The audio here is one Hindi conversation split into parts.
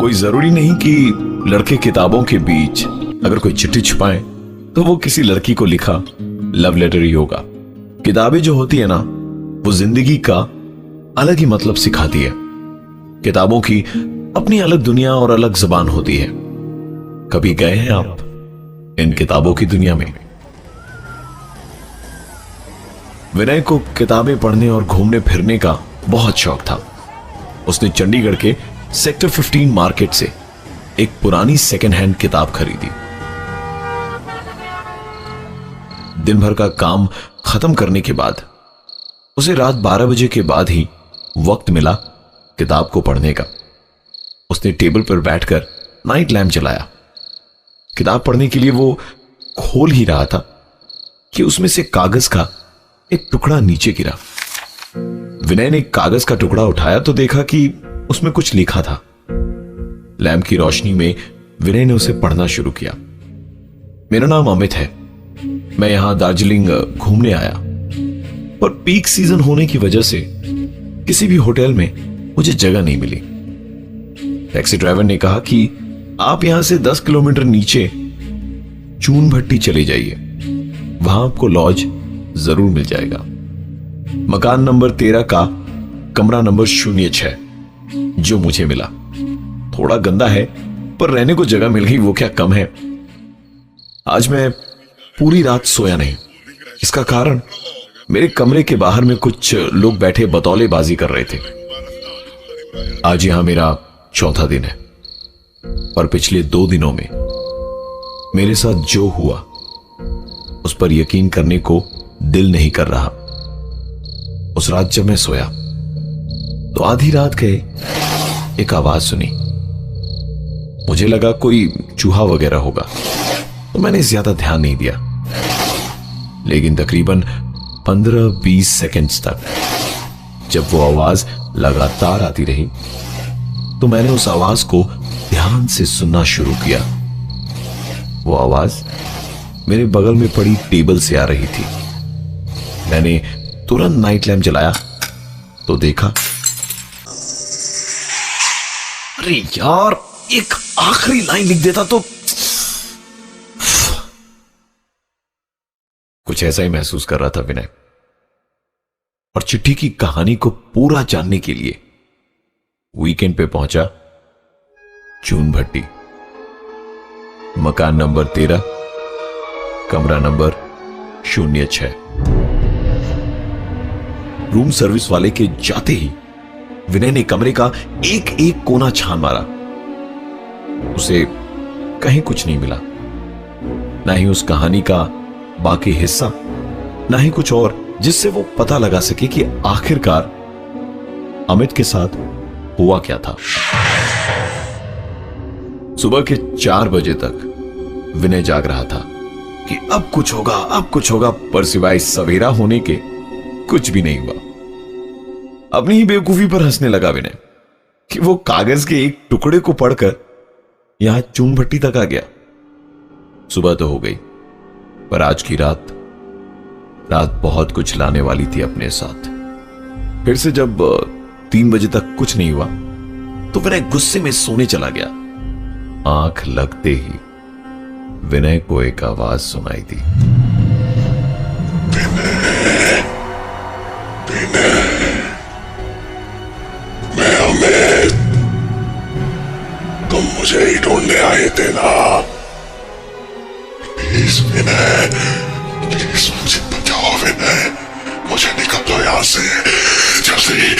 कोई जरूरी नहीं कि लड़के किताबों के बीच अगर कोई चिट्ठी छुपाए तो वो किसी लड़की को लिखा लव लेटर ही होगा। किताबें जो होती है ना, वो जिंदगी का अलग ही मतलब सिखाती है। किताबों की अपनी अलग दुनिया और अलग जुबान होती है। कभी गए हैं आप इन किताबों की दुनिया में? विनय को किताबें पढ़ने और घूमने फिरने का बहुत शौक था। उसने चंडीगढ़ के सेक्टर 15 मार्केट से एक पुरानी सेकेंड हैंड किताब खरीदी। दिन भर का काम खत्म करने के बाद उसे रात 12 बजे के बाद ही वक्त मिला किताब को पढ़ने का। उसने टेबल पर बैठकर नाइट लैम्प जलाया। किताब पढ़ने के लिए वो खोल ही रहा था कि उसमें से कागज का एक टुकड़ा नीचे गिरा। विनय ने कागज का टुकड़ा उठाया तो देखा कि उसमें कुछ लिखा था। लैम्प की रोशनी में विनय ने उसे पढ़ना शुरू किया। मेरा नाम अमित है, मैं यहां दार्जिलिंग घूमने आया, पर पीक सीजन होने की वजह से किसी भी होटल में मुझे जगह नहीं मिली। टैक्सी ड्राइवर ने कहा कि आप यहां से 10 किलोमीटर नीचे चून भट्टी चले जाइए, वहां आपको लॉज जरूर मिल जाएगा। मकान नंबर 13 का कमरा नंबर 06, जो मुझे मिला। थोड़ा गंदा है पर रहने को जगह मिल गई, वो क्या कम है। आज मैं पूरी रात सोया नहीं। इसका कारण मेरे कमरे के बाहर में कुछ लोग बैठे बतौलेबाजी कर रहे थे। आज यहां मेरा चौथा दिन है, पर पिछले 2 दिनों में मेरे साथ जो हुआ उस पर यकीन करने को दिल नहीं कर रहा। उस रात जब मैं सोया तो आधी रात गए एक आवाज सुनी। मुझे लगा कोई चूहा वगैरह होगा, तो मैंने ज्यादा ध्यान नहीं दिया। लेकिन तकरीबन 15-20 सेकंड्स तक जब वो आवाज लगातार आती रही तो मैंने उस आवाज को ध्यान से सुनना शुरू किया। वो आवाज मेरे बगल में पड़ी टेबल से आ रही थी। मैंने तुरंत नाइट लैम्प जलाया तो देखा, अरे यार, एक आखिरी लाइन लिख देता तो। कुछ ऐसा ही महसूस कर रहा था विनय, और चिट्ठी की कहानी को पूरा जानने के लिए वीकेंड पे पहुंचा चून भट्टी। मकान नंबर 13, कमरा नंबर 06। रूम सर्विस वाले के जाते ही विनय ने कमरे का एक एक कोना छान मारा। उसे कहीं कुछ नहीं मिला, ना ही उस कहानी का बाकी हिस्सा, ना ही कुछ और जिससे वो पता लगा सके कि आखिरकार अमित के साथ हुआ क्या था। सुबह के 4 बजे तक विनय जाग रहा था कि अब कुछ होगा, अब कुछ होगा, पर सिवाय सवेरा होने के कुछ भी नहीं हुआ। अपनी ही बेवकूफी पर हंसने लगा विनय कि वो कागज के एक टुकड़े को पढ़कर यहां चून भट्टी तक आ गया। सुबह तो हो गई, पर आज की रात बहुत कुछ लाने वाली थी अपने साथ। फिर से जब 3 बजे तक कुछ नहीं हुआ तो विनय गुस्से में सोने चला गया। आंख लगते ही विनय को एक आवाज सुनाई दी। मैं अमित, तुम मुझे ही ढूंढने आए थे ना? प्लीज विनय, प्लीज मुझे बचाओ विनय, मुझे निकल दो यहां से जल्दी।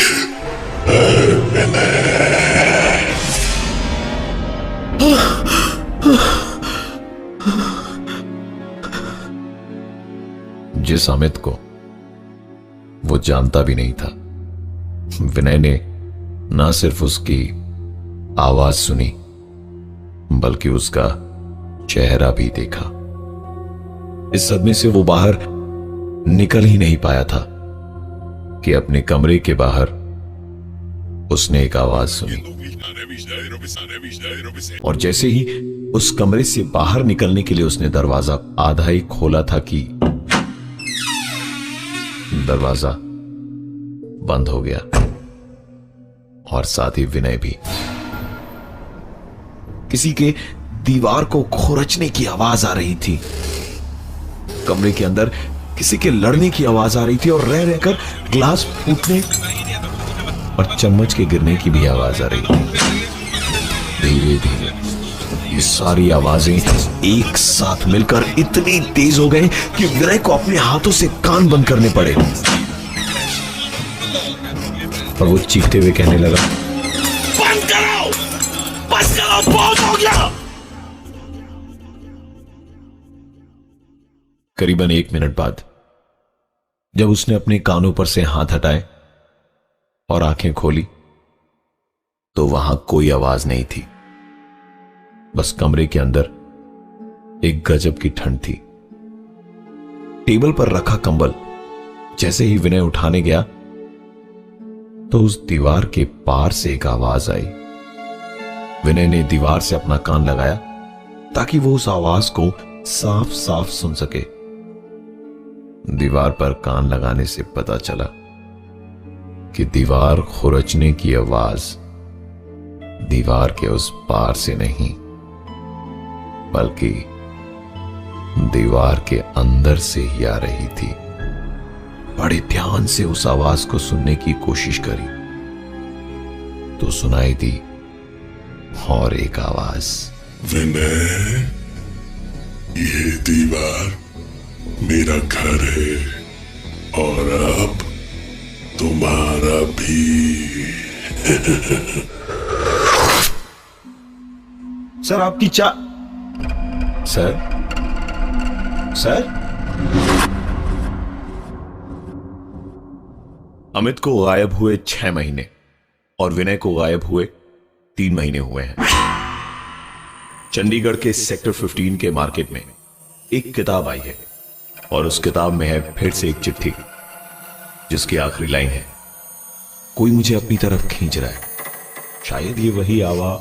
विनय। जिस अमित को वो जानता भी नहीं था, विनय ने ना सिर्फ उसकी आवाज सुनी बल्कि उसका चेहरा भी देखा। इस सदमे से वो बाहर निकल ही नहीं पाया था कि अपने कमरे के बाहर उसने एक आवाज सुनी, और जैसे ही उस कमरे से बाहर निकलने के लिए उसने दरवाजा आधा ही खोला था कि दरवाजा बंद हो गया, और साथ ही विनय भी। किसी के दीवार को खुरचने की आवाज आ रही थी। कमरे के अंदर किसी के लड़ने की आवाज आ रही थी और रह रहकर ग्लास फूटने और चम्मच के गिरने की भी आवाज आ रही थी। धीरे धीरे ये सारी आवाजें एक साथ मिलकर इतनी तेज हो गई कि विनय को अपने हाथों से कान बंद करने पड़े और वो चीखते हुए कहने लगा, बंद करो, बस करो, बहुत हो गया। करीबन 1 मिनट बाद जब उसने अपने कानों पर से हाथ हटाए और आंखें खोली तो वहां कोई आवाज नहीं थी। बस कमरे के अंदर एक गजब की ठंड थी। टेबल पर रखा कंबल जैसे ही विनय उठाने गया तो उस दीवार के पार से एक आवाज आई। विनय ने दीवार से अपना कान लगाया ताकि वो उस आवाज को साफ साफ सुन सके। दीवार पर कान लगाने से पता चला कि दीवार खुरचने की आवाज दीवार के उस पार से नहीं बल्कि दीवार के अंदर से ही आ रही थी। बड़े ध्यान से उस आवाज को सुनने की कोशिश करी तो सुनाई दी और एक आवाज, विनय, ये दीवार मेरा घर है और अब तुम्हारा भी। सर आपकी सर सर अमित को गायब हुए 6 महीने और विनय को गायब हुए 3 महीने हुए हैं। चंडीगढ़ के सेक्टर 15 के मार्केट में एक किताब आई है और उस किताब में है फिर से एक चिट्ठी जिसकी आखिरी लाइन है, कोई मुझे अपनी तरफ खींच रहा है। शायद ये वही आवा